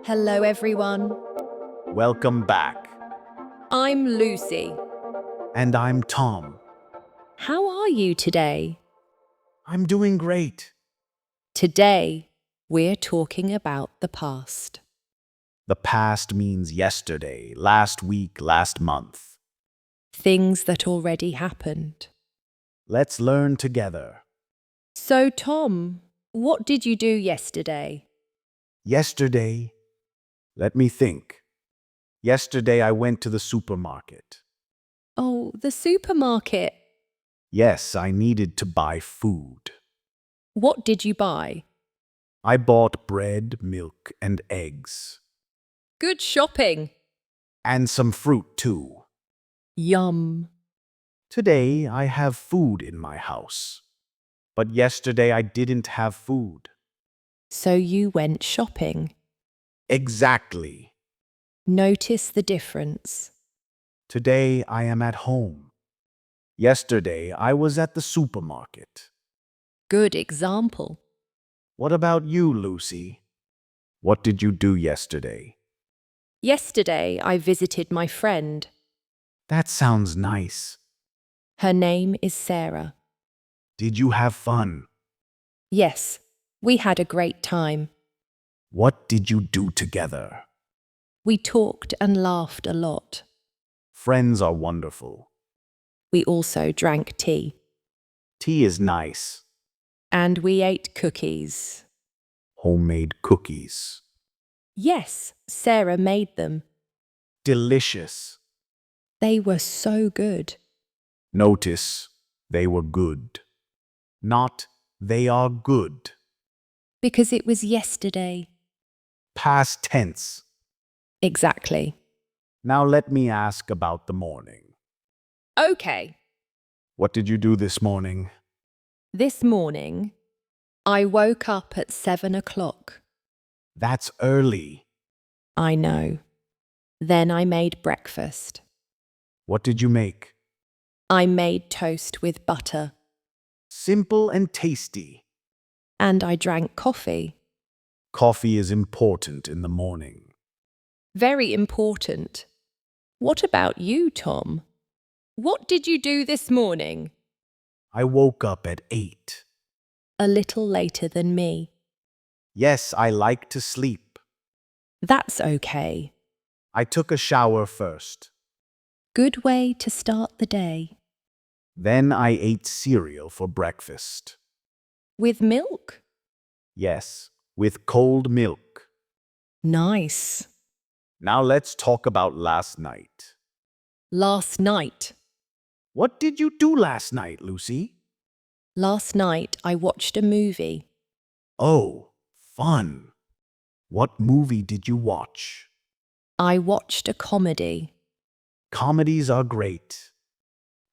Hello, everyone. Welcome back. I'm Lucy. And I'm Tom. How are you today? I'm doing great. Today, we're talking about the past. The past means yesterday, last week, last month. Things that already happened. Let's learn together. So, Tom, what did you do yesterday? Yesterday, let me think. Yesterday I went to the supermarket. Oh, the supermarket. Yes, I needed to buy food. What did you buy? I bought bread, milk, and eggs. Good shopping. And some fruit too. Yum. Today I have food in my house. But yesterday I didn't have food. So you went shopping. Exactly. Notice the difference. Today I am at home. Yesterday I was at the supermarket. Good example. What about you, Lucy? What did you do yesterday? Yesterday, I visited my friend. That sounds nice. Her name is Sarah. Did you have fun? Yes, we had a great time. What did you do together? We talked and laughed a lot. Friends are wonderful. We also drank tea. Tea is nice. And we ate cookies. Homemade cookies. Yes, Sarah made them. Delicious. They were so good. Notice, they were good. Not, they are good. Because it was yesterday. Past tense. Exactly. Now let me ask about the morning. Okay. What did you do this morning? This morning, I woke up at 7 o'clock. That's early. I know. Then I made breakfast. What did you make? I made toast with butter. Simple and tasty. And I drank coffee. Coffee is important in the morning. Very important. What about you, Tom? What did you do this morning? I woke up at 8. A little later than me. Yes, I like to sleep. That's okay. I took a shower first. Good way to start the day. Then I ate cereal for breakfast. With milk? Yes, with cold milk. Nice. Now let's talk about last night. Last night. What did you do last night, Lucy? Last night I watched a movie. Oh, fun. What movie did you watch? I watched a comedy. Comedies are great.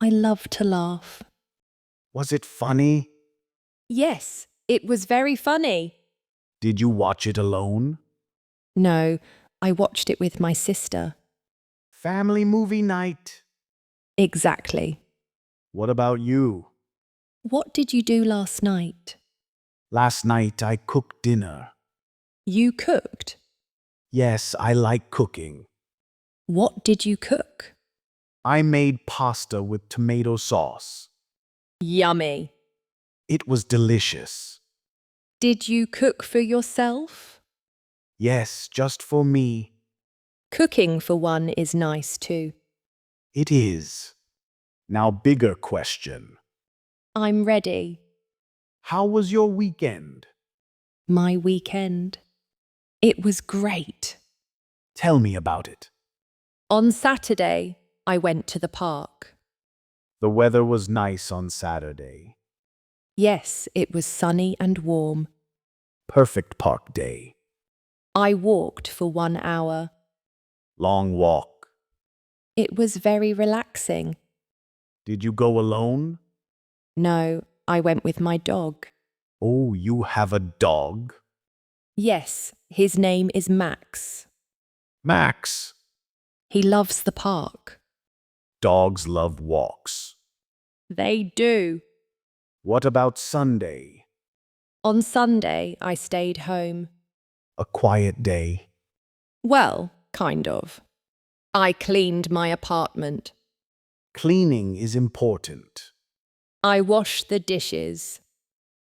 I love to laugh. Was it funny? Yes, it was very funny. Did you watch it alone? No, I watched it with my sister. Family movie night. Exactly. What about you? What did you do last night? Last night I cooked dinner. You cooked. Yes, I like cooking. What did you cook? I made pasta with tomato sauce. Yummy. It was delicious. Did you cook for yourself? Yes, just for me. Cooking for one is nice too. It is. Now, bigger question. I'm ready. How was your weekend? My weekend. It was great. Tell me about it. On Saturday, I went to the park. The weather was nice on Saturday. Yes, it was sunny and warm. Perfect park day. I walked for 1 hour. Long walk. It was very relaxing. Did you go alone? No, I went with my dog. Oh, you have a dog? Yes, his name is Max. Max. He loves the park. Dogs love walks. They do. What about Sunday? On Sunday, I stayed home. A quiet day. Well, kind of. I cleaned my apartment. Cleaning is important. I washed the dishes.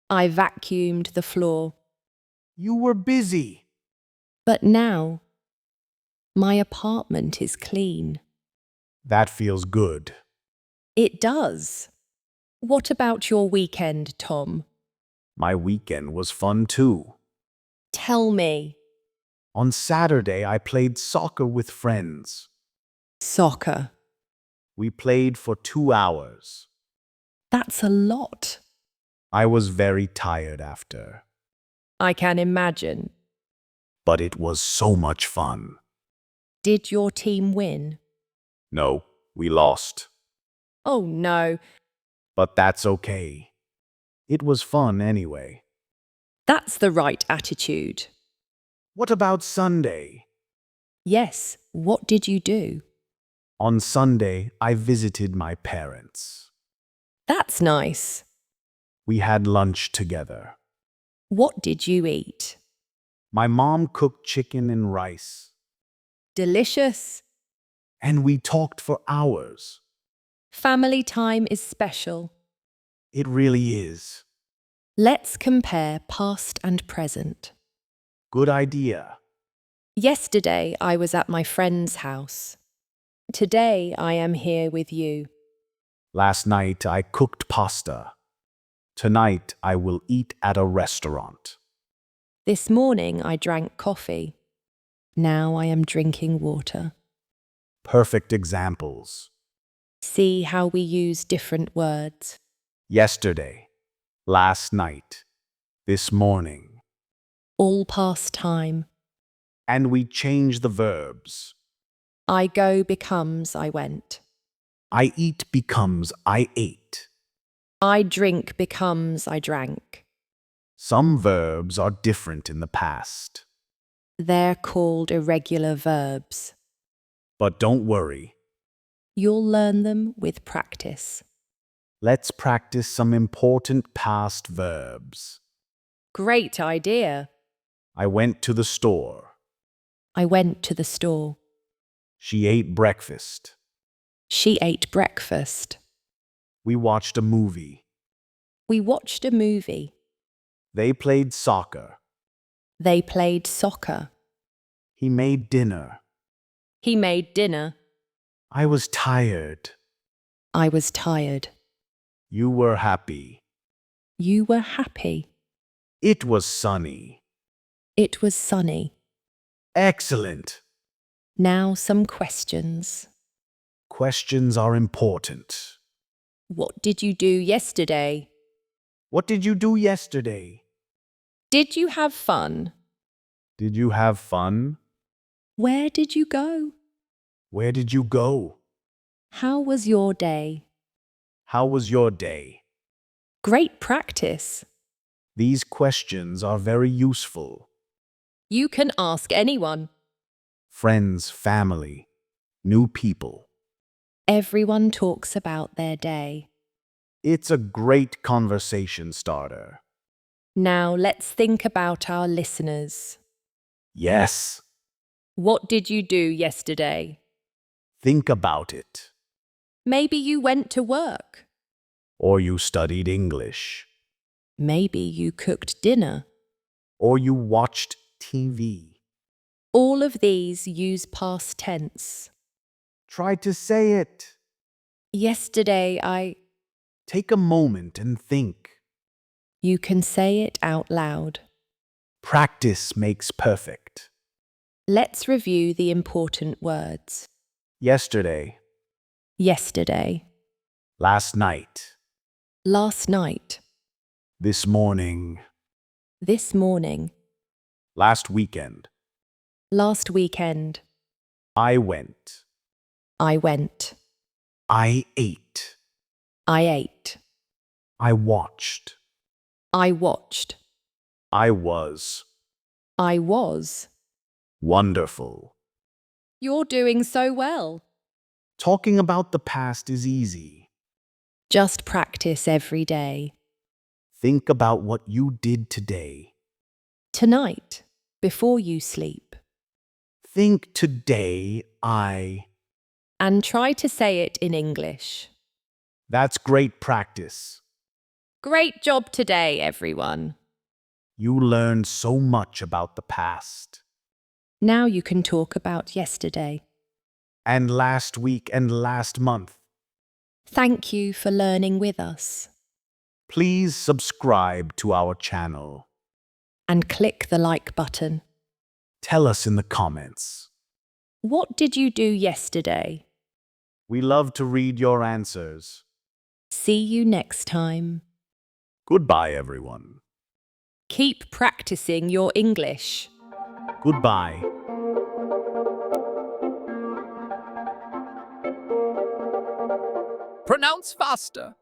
I vacuumed the floor. You were busy. But now, my apartment is clean. That feels good. It does. What about your weekend, Tom? My weekend was fun too. Tell me. On Saturday, I played soccer with friends. Soccer. We played for 2 hours. That's a lot. I was very tired after, I can imagine. but it was so much fun. Did your team win? No, we lost, Oh no, but that's okay. It was fun anyway. that's the right attitude. What about Sunday? Yes, what did you do? On Sunday, I visited my parents. That's nice. We had lunch together. What did you eat? My mom cooked chicken and rice, Delicious. and we talked for hours. Family time is special. It really is. Let's compare past and present. Good idea. Yesterday I was at my friend's house. Today I am here with you. Last night, I cooked pasta. Tonight, I will eat at a restaurant. This morning I drank coffee. Now I am drinking water. Perfect examples. See how we use different words. Yesterday, last night, this morning. All past time. And we change the verbs. I go becomes I went. I eat becomes I ate. I drink becomes I drank. Some verbs are different in the past. They're called irregular verbs. But don't worry. You'll learn them with practice. Let's practice some important past verbs. Great idea. I went to the store. I went to the store. She ate breakfast. She ate breakfast. We watched a movie. We watched a movie. They played soccer. They played soccer. He made dinner. He made dinner. I was tired. I was tired. You were happy. You were happy. It was sunny. It was sunny. Excellent. Now some questions. Questions are important. What did you do yesterday? What did you do yesterday? Did you have fun? Did you have fun? Where did you go? Where did you go? How was your day? How was your day? Great practice. These questions are very useful. You can ask anyone. Friends, family, new people. Everyone talks about their day. It's a great conversation starter. Now let's think about our listeners. Yes, What did you do yesterday? think about it. Maybe you went to work. Or you studied English. Maybe you cooked dinner. Or you watched TV. All of these use past tense. Try to say it. Yesterday Take a moment and think. You can say it out loud. Practice makes perfect. Let's review the important words. Yesterday, Yesterday, last night, last night, this morning, this morning, last weekend. last weekend. I went. I went. I ate. I ate. I watched. I watched. I was. I was. Wonderful. You're doing so well. Talking about the past is easy. Just practice every day. Think about what you did today. Tonight, before you sleep. Think today I. And try to say it in English. That's great practice. Great job today, everyone. You learned so much about the past. Now you can talk about yesterday. And last week and last month. Thank you for learning with us. Please subscribe to our channel. And click the like button. Tell us in the comments. What did you do yesterday? We love to read your answers. See you next time. Goodbye, everyone. Keep practicing your English. Goodbye. Pronounce faster.